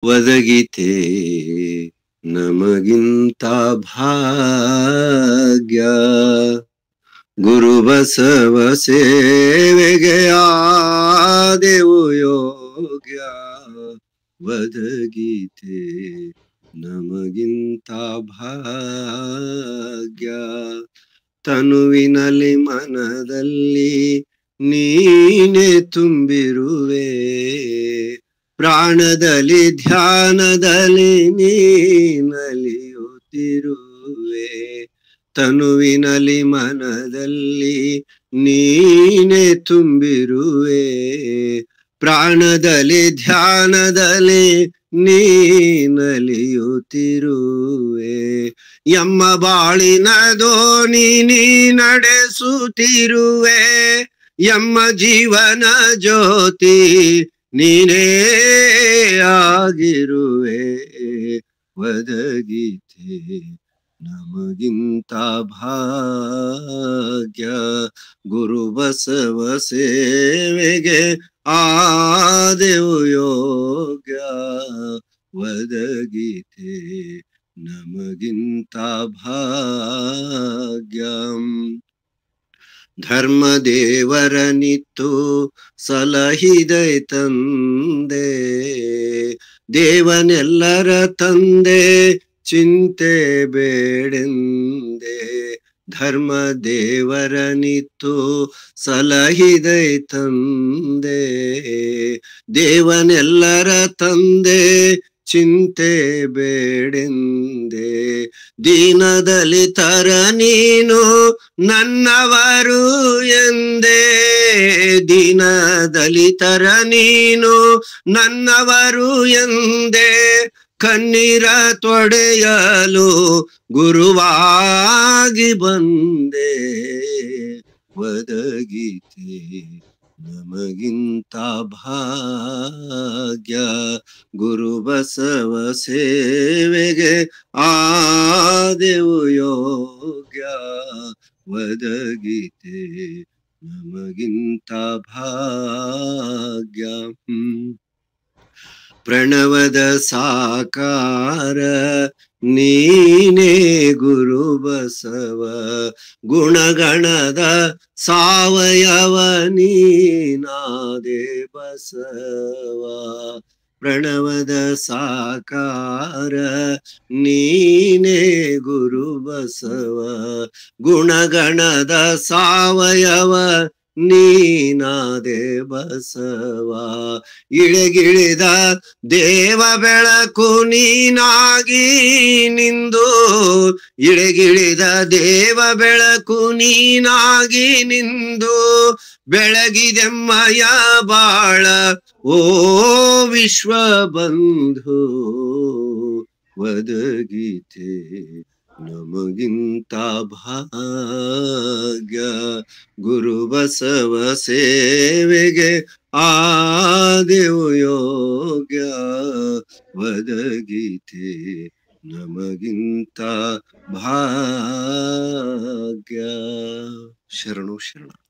ಒದಗಿತೆ ನಮಗಿಂತ ಭಾಗ್ಯ. ಗುರು ಬಸವ ಸೇವೆಗೆ ಆದೆವು ಯೋಗ್ಯ. ಒದಗಿತೆ ನಮಗಿಂತ ಭಾಗ್ಯ. ತನುವಿನಲ್ಲಿ ಮನದಲ್ಲಿ ನೀನೆ ತುಂಬಿರುವೆ. ಪ್ರಾಣದಲ್ಲಿ ಧ್ಯಾನದಲ್ಲಿ ನೀನಲಿಯುತ್ತಿರುವೆ. ತನುವಿನಲ್ಲಿ ಮನದಲ್ಲಿ ನೀನೆ ತುಂಬಿರುವೆ. ಪ್ರಾಣದಲ್ಲಿ ಧ್ಯಾನದಲ್ಲಿ ನೀನಲಿಯುತ್ತಿರುವೆ. ಎಮ್ಮ ಬಾಳಿನ ದೋಣಿ ನೀ ನಡೆಸುತ್ತಿರುವೆ. ಎಮ್ಮ ಜೀವನ ಜ್ಯೋತಿ ನೀನೇ ಆಗಿರುವೆ. ಒದಗಿತೆ ನಮಗಿಂತ ಭಾಗ್ಯ. ಗುರು ಬಸವ ಸೇವೆಗೆ ಆದೆವು ಯೋಗ್ಯ. ಒದಗಿತೆ ನಮಗಿಂತ ಭಾಗ್ಯ. ಧರ್ಮದೇವರನಿತ್ತು ಸಲಹಿದೆ ತಂದೆ. ದೇವನೆಲ್ಲರ ತಂದೆ ಚಿಂತೆ ಬೇಡೆಂದೆ. ಧರ್ಮದೇವರನಿತ್ತು ಸಲಹಿದೆ ತಂದೆ. ದೇವನೆಲ್ಲರ ತಂದೆ ಚಿಂತೆ ಬೇಡೆಂದೆ. ದೀನದಲಿತರ ನೀನು ನನ್ನವರು ಎಂದೇ. ದೀನದಲಿತರ ನೀನು ನನ್ನವರು ಎಂದೇ. ಕಣ್ಣೀರ ತೊಡೆಯಲು ಗುರುವಾಗಿ ಬಂದೆ. ಒದಗಿತೆ ನಮಗಿಂತ ಭಾಗ್ಯ. ಗುರು ಬಸವ ಸೇವೆಗೆ ಆದೆವು ಯೋಗ್ಯ. ಒದಗಿತೆ ನಮಗಿಂತ ಭಾಗ್ಯ. ಪ್ರಣವದ ಸಾಕಾರ ನೀನೇ ಗುರು ಬಸವ. ಗುಣಗಣದ ಸಾವಯವ ನೀನಾದೆ ಬಸವ. ಪ್ರಣವದ ಸಾಕಾರ ನೀನೇ ಗುರು ಬಸವ. ಗುಣಗಣದ ಸಾವಯವ ನೀನಾದೆ ಬಸವ. ಇಳೆಗಿಳಿದ ದೇವ ಬೆಳಕು ನೀನಾಗಿ ನಿಂದು. ಇಳೆಗಿಳಿದ ದೇವ ಬೆಳಕು ನೀನಾಗಿ ನಿಂದು. ಬೆಳಗಿದೆಮ್ಮಯ ಬಾಳ ಓ ವಿಶ್ವ ಬಂಧು. ಒದಗಿತೆ ನಮಗಿಂತ ಭಾಗ್ಯ. ಗುರು ಬಸವ ಸೇವೆಗೆ ಆದೆವು ಯೋಗ್ಯ. ಒದಗಿತೆ ನಮಗಿಂತ ಭಾಗ್ಯ. ಶರಣು ಶರಣ.